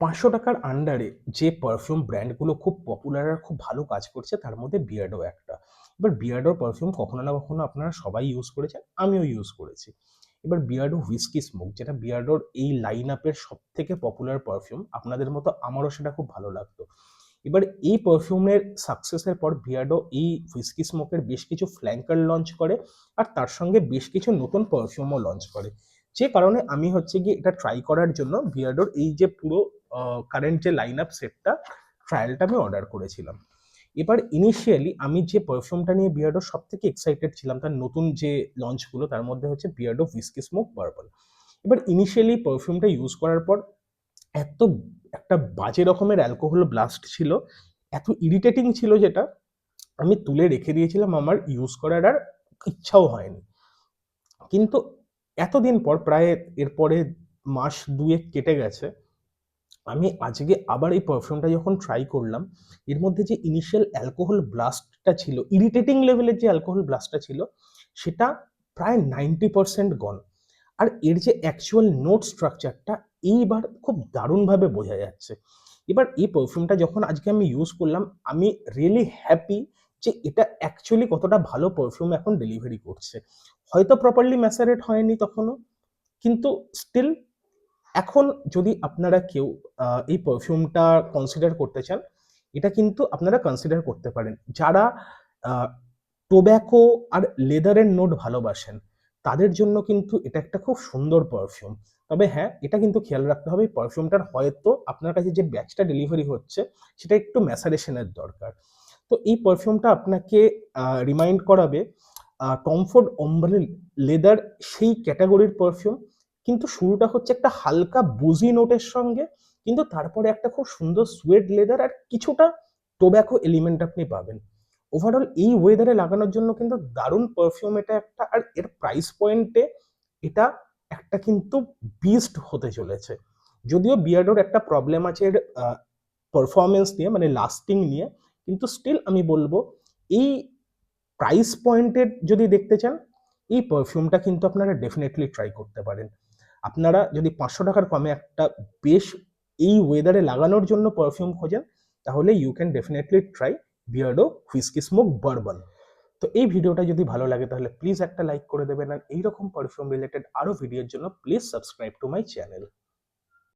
৳৫০০ আন্ডারে যে পারফিউম ব্র্যান্ডগুলো খুব পপুলার আর খুব ভালো কাজ করছে তার মধ্যে বিয়ার্ডো একটা। এবার বিয়ার্ডোর পারফিউম কখনো না কখনো আপনারা সবাই ইউজ করেছেন, আমিও ইউজ করেছি। এবার বিয়ার্ডো হুইস্কি স্মোক যেটা বিয়ার্ডোর এই লাইন আপের সবথেকে পপুলার পারফিউম, আপনাদের মতো আমারও সেটা খুব ভালো লাগতো। এবার এই পারফিউমের সাকসেসের পর বিয়ার্ডো এই হুইস্কি স্মোকের বেশ কিছু ফ্ল্যাঙ্কার লঞ্চ করে আর তার সঙ্গে বেশ কিছু নতুন পারফিউমও লঞ্চ করে। যে কারণে আমি হচ্ছে গিয়ে এটা ট্রাই করার জন্য বিয়ার্ডোর এই যে পুরো কারেন্ট যে লাইন আপ সেটটা ট্রায়ালটা আমি অর্ডার করেছিলাম। এবার ইনিশিয়ালি আমি যে পারফিউমটা নিয়ে বিয়ার্ডোর সবথেকে এক্সাইটেড ছিলাম তার নতুন যে লঞ্চগুলো তার মধ্যে হচ্ছে বিয়ার্ডো হুইস্কি স্মোক বারবন। এবার ইনিশিয়ালি পারফিউমটা ইউজ করার পর এত একটা বাজে রকমের অ্যালকোহল ব্লাস্ট ছিল, এত ইরিটেটিং ছিল যেটা আমি তুলে রেখে দিয়েছিলাম, আমার ইউজ করার আর ইচ্ছাও হয়নি। কিন্তু এতদিন পর প্রায় এরপরে মাস ২ এক কেটে গেছে। আমি আজকে আবার এই পারফিউমটা যখন ট্রাই করলাম, এর মধ্যে যে ইনিশিয়াল অ্যালকোহল ব্লাস্টটা ছিল, ইরিটেটিং লেভেলের যে অ্যালকোহল ব্লাস্টটা ছিল, সেটা প্রায় 90% গন। আর এর যে অ্যাকচুয়াল নোট স্ট্রাকচারটা এইবার খুব দারুণভাবে বোঝা যাচ্ছে। এবার এই পারফিউমটা যখন আজকে আমি ইউজ করলাম, আমি রিয়েলি হ্যাপি যে এটা অ্যাকচুয়ালি কতটা ভালো পারফিউম এখন ডেলিভারি করছে। হয়তো প্রপারলি ম্যাসারেট হয়নি তখনও, কিন্তু স্টিল এখন যদি আপনারা কেউ এই পারফিউমটা কনসিডার করতে চান, এটা কিন্তু আপনারা কনসিডার করতে পারেন। যারা আ টোব্যাকো আর লেদারের নোট ভালোবাসেন, তাদের জন্য কিন্তু এটা একটা খুব সুন্দর পারফিউম। তবে হ্যাঁ, এটা কিন্তু খেয়াল রাখতে হবে এই পারফিউমটার হয়তো আপনার কাছে যে ব্যাচটা ডেলিভারি হচ্ছে, সেটা একটু ম্যাসারেশন এর দরকার। তো এই পারফিউমটা আপনাকে রিমাইন্ড করাবে টম ফোর্ড ওমব্রে লেদার সেই ক্যাটেগরির পারফিউম। কিন্তু শুরুটা হচ্ছে একটা হালকা বুজি নোটের সঙ্গে, কিন্তু তারপরে একটা খুব সুন্দর সুয়েড লেদার আর কিছুটা টোব্যাকো এলিমেন্ট আপনি পাবেন। ওভারঅল এই ওয়েদারে লাগানোর জন্য কিন্তু দারুণ পারফিউম এটা একটা, আর এর প্রাইস পয়েন্টে এটা একটা কিন্তু বিস্ট হতে চলেছে। যদিও বিয়ার্ডোর একটা প্রবলেম আছে এর পারফরম্যান্স নিয়ে, মানে লাস্টিং নিয়ে, কিন্তু স্টিল আমি বলবো এই প্রাইস পয়েন্টের যদি দেখতে চান, এই পারফিউমটা কিন্তু আপনারা ডেফিনেটলি ট্রাই করতে পারেন। আপনারা যদি ৳৫০০ কমে একটা বেশ এই ওয়েদারে লাগানোর জন্য পারফিউম খোঁজেন, তাহলে you can definitely try Beardo whisky smoke bourbon. তো এই ভিডিওটা যদি ভালো লাগে তাহলে প্লিজ একটা লাইক করে দেবেন, আর এইরকম পারফিউম রিলেটেড আরো ভিডিওর জন্য please subscribe to my channel.